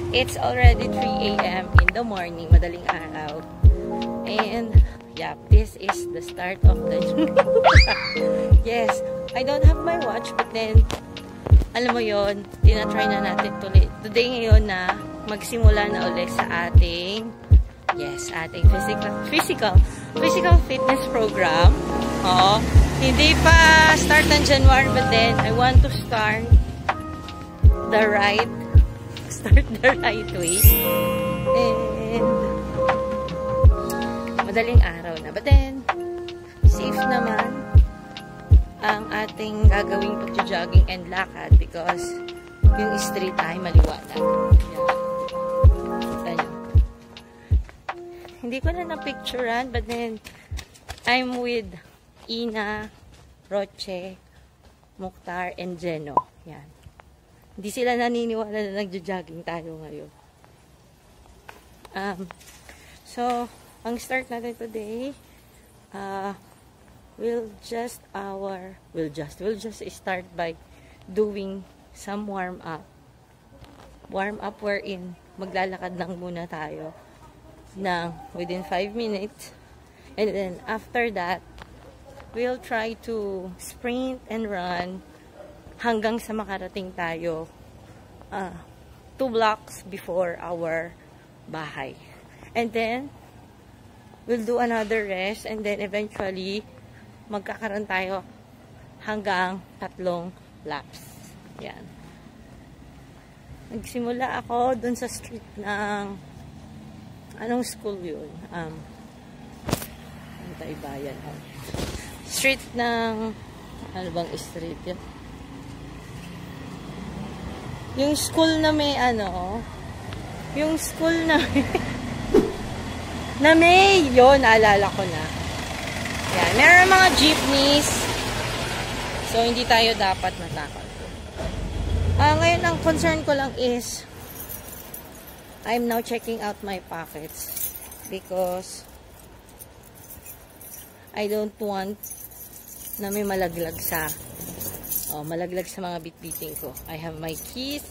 It's already 3 a.m. in the morning, madaling araw. And, yeah, this is the start of the Yes, I don't have my watch, but then, alam mo yon, tinatry na natin today ngayon na magsimula na ulit sa ating, ating physical fitness program. Oo, hindi pa start ng January, but then, I want to start the right way. And madaling araw na. But then, safe naman ang ating gagawing pag-jogging and lakad because yung street ay maliwanag. Kita nyo. Hindi ko na na-picturean, but then, I'm with Ina, Roche, Mukhtar, and Jeno. Yan. Hindi sila naniniwala na nagja-jogging tayo ngayon. So, ang start natin today, we'll just start by doing some warm up. Warm up wherein maglalakad lang muna tayo ng within 5 minutes. And then, after that, we'll try to sprint and run hanggang sa makarating tayo 2 blocks before our bahay. And then, we'll do another rest and then eventually, magkakaroon tayo hanggang 3 laps. Yan. Nagsimula ako dun sa street ng anong school yun? Bayan. Street ng ano bang street yun? Yung school na may yung school na may yun, naalala ko na. Yan, meron mga jeepneys. So, hindi tayo dapat matakot. Ngayon, ang concern ko lang is I'm now checking out my pockets because I don't want na may malaglag sa mga bitbiting ko. I have my keys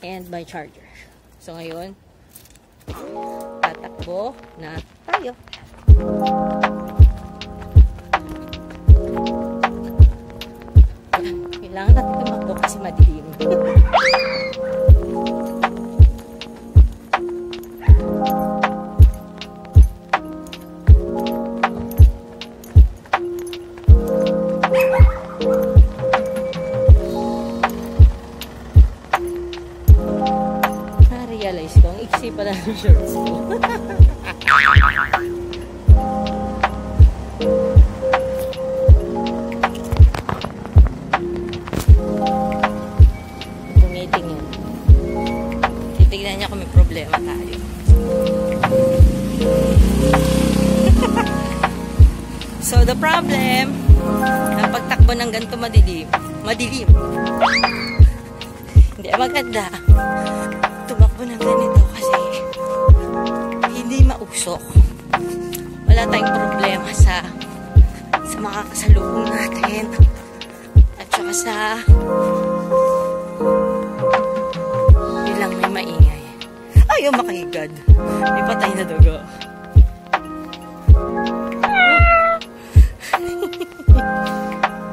and my charger. So, ngayon, tatakbo na tayo. Kailangan natin tumakbo kasi madilim. Na-realize ko, ang iksi pala ng shorts ko. Titignan niya kung may problema tayo. So, the problem, ang pagtakbo ng ganito madilim. Hindi maganda. Tumakbo ng ganito kasi hindi mausok. Wala tayong problema sa mga kasalubong natin. At saka sa bilang may maingay. Ayaw makahigad. May patay na dugo.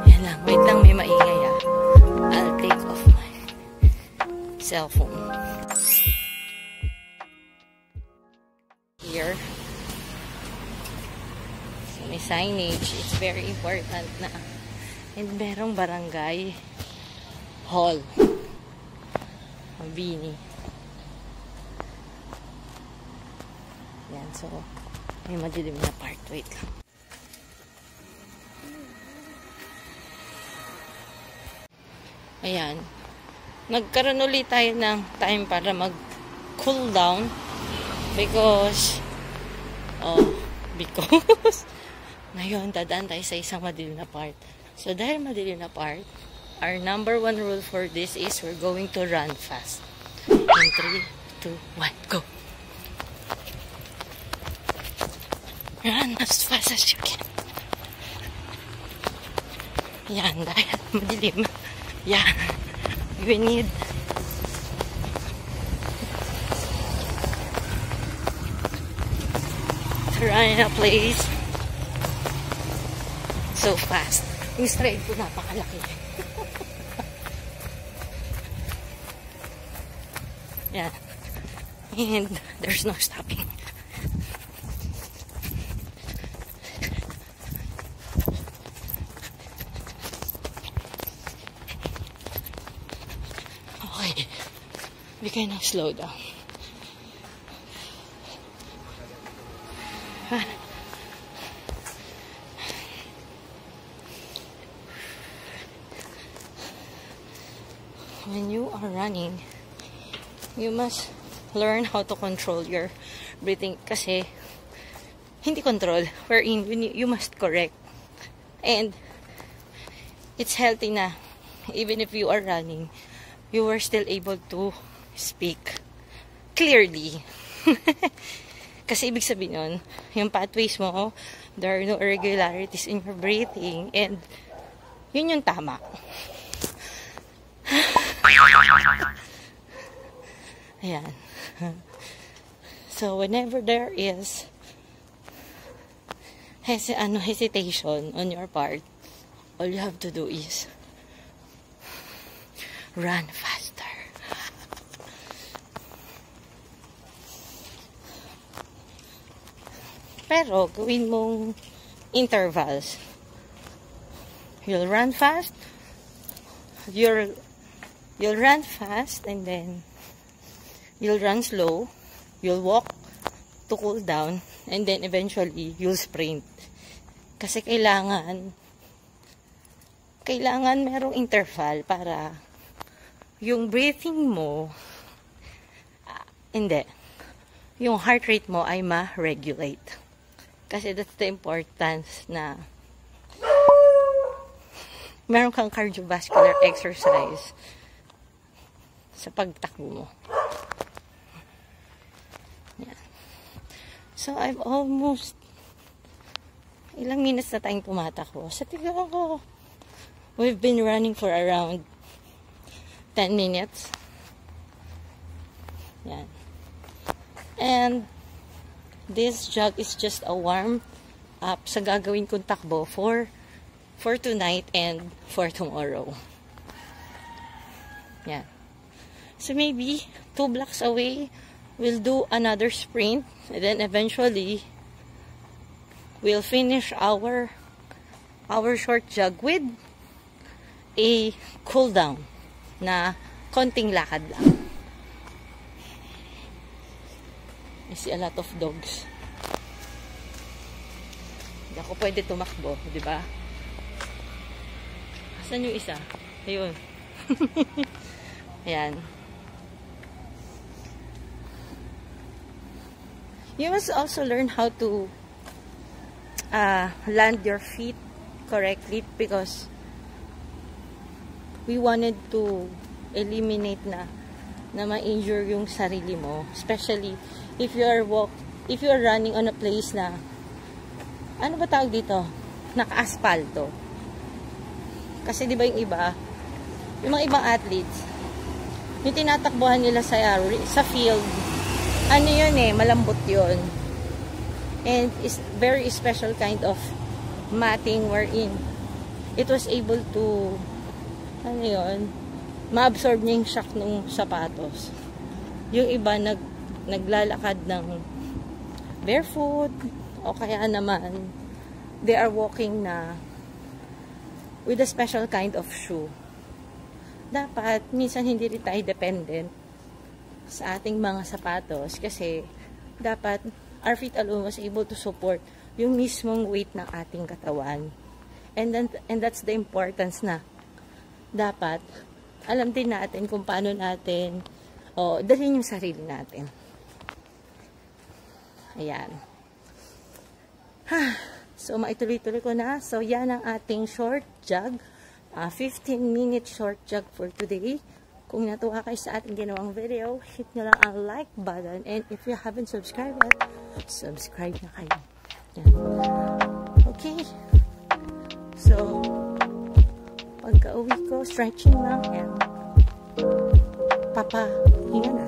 Yan lang. Wait lang, may maingay ah. I'll take off my cellphone. Here. So, may signage. It's very important na. And merong barangay hall. Bini. Yan, so may madilim na part. Wait lang. Ayan. Nagkaroon ulit tayo ng time para mag-cool down because ngayon dadaan tayo sa isang madilim na part. So dahil madilim na part, our number 1 rule for this is we're going to run fast. In 3, 2, 1, go! Run as fast as you can. Yan, dahil madilim. Yan. We need run in a place so fast. Yung stride ko napakalaki. Yeah. And there's no stopping. Okay. We can now slow down. When you are running, you must learn how to control your breathing kasi hindi control, wherein you must correct. And it's healthy na even if you are running, you are still able to speak clearly. Kasi ibig sabihin nun, yung pathways mo, there are no irregularities in your breathing, and yun yung tama. Ayan. So, whenever there is hesitation on your part, all you have to do is run faster. Pero, gawin mong intervals. You'll run fast, you'll run fast, and then you'll run slow, you'll walk to cool down, and then eventually you'll sprint. Kasi kailangan merong interval para yung breathing mo, yung heart rate mo ay ma-regulate. Kasi that's the importance na meron kang cardiovascular exercise sa pagtakbo mo. Yan. So, I've almost ilang minutes na tayong tumatakbo. Sa tignan ko, we've been running for around 10 minutes. Yan. And this jog is just a warm up sa gagawin kong takbo for tonight and for tomorrow. Yan. So maybe 2 blocks away, we'll do another sprint, and then eventually we'll finish our short jog with a cool down na konting lakad lang. I see a lot of dogs. Hindi ako pwede tumakbo, di ba? Asan yung isa? Ayun. Ayan. You must also learn how to land your feet correctly because we wanted to eliminate na ma-injure yung sarili mo, especially if you are running on a place na ano ba tawag dito? Naka-aspalto. Kasi di ba yung mga ibang athletes, yung tinatakbuhan nila sa field, ano yun malambot yun. And it's very special kind of matting wherein it was able to ma-absorb niya yung shock ng sapatos. Yung iba naglalakad ng barefoot o kaya naman they are walking na with a special kind of shoe. Dapat minsan hindi rin tayo dependent sa ating mga sapatos kasi dapat our feet alone was able to support yung mismong weight ng ating katawan. And that's the importance na dapat alam din natin kung paano natin dalhin yung sarili natin. Ayan. So, maituloy-tuloy ko na. So, yan ang ating short jog. 15-minute short jog for today. Kung natuwa kayo sa ating ginawang video, hit nyo lang ang like button. And if you haven't subscribed yet, subscribe na kayo. Yan. Okay. So, pagka-uwi ko, stretching lang and papahinga na.